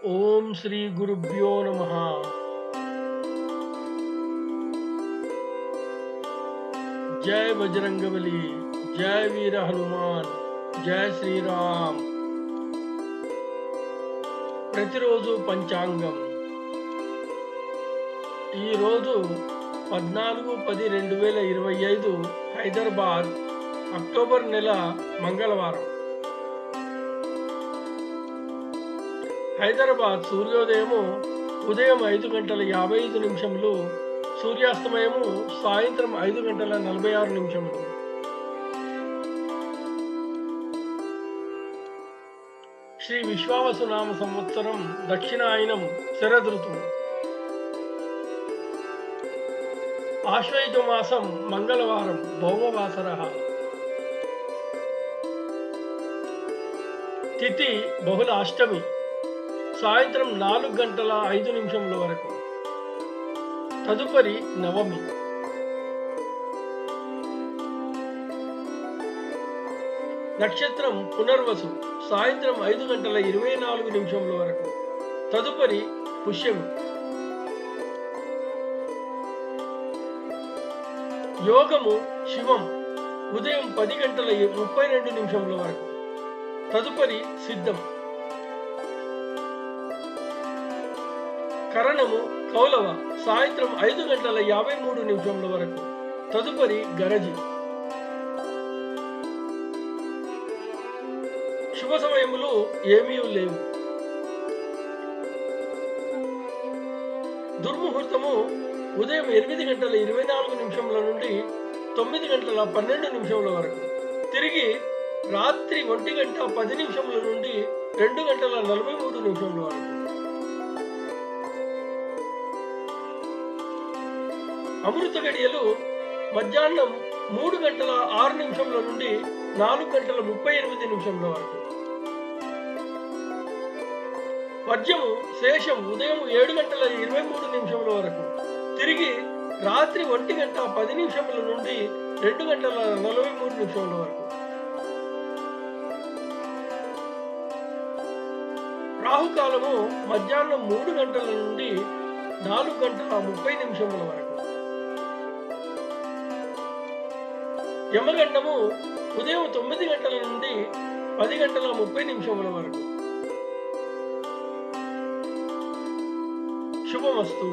ఓం శ్రీ గురుభ్యో నమః. జై బజరంగబలి, జై వీర హనుమాన్, జై శ్రీరామ్. ప్రతిరోజు పంచాంగం. ఈరోజు 14-10-2025 హైదరాబాద్, అక్టోబర్ నెల, మంగళవారం. హైదరాబాద్ సూర్యోదయము ఉదయం 5:55, సూర్యాస్తమయము సాయంత్రం 5:46. శ్రీ విశ్వావసునామ సంవత్సరం, దక్షిణాయనం, శరదృతువు. ఆశ్వయుజ మాసం, మంగళవారం, భౌమవాసర. తిథి బహుళ అష్టమి, సాయంత్రం 4:05 వరకు. తదుపరి నవమి. నక్షత్రం పునర్వసు, సాయంత్రం 5:24 వరకు. తదుపరి పుష్యమి. యోగము శివం, ఉదయం 10:32 వరకు. తదుపరి సిద్ధం. కరణము కౌలవ, సాయంత్రం 5:53 వరకు. తదుపరి గరజి. శుభ సమయములు ఏమీ లేవు. దుర్ముహూర్తము ఉదయం 8:24 నుండి 9:12 వరకు. తిరిగి రాత్రి 1:10 నుండి 2:43 వరకు. అమృత గడియలు మధ్యాహ్నం 3:06 నుండి 4:38 వరకు. వర్జము శేషం ఉదయం 7:23 వరకు. తిరిగి రాత్రి 1:10 నుండి 2:43 వరకు. రాహుకాలము మధ్యాహ్నం 3 గంటల నుండి 4:30 వరకు. యమగండము ఉదయం 9 గంటల నుండి 10:30 వరకు. శుభమస్తు.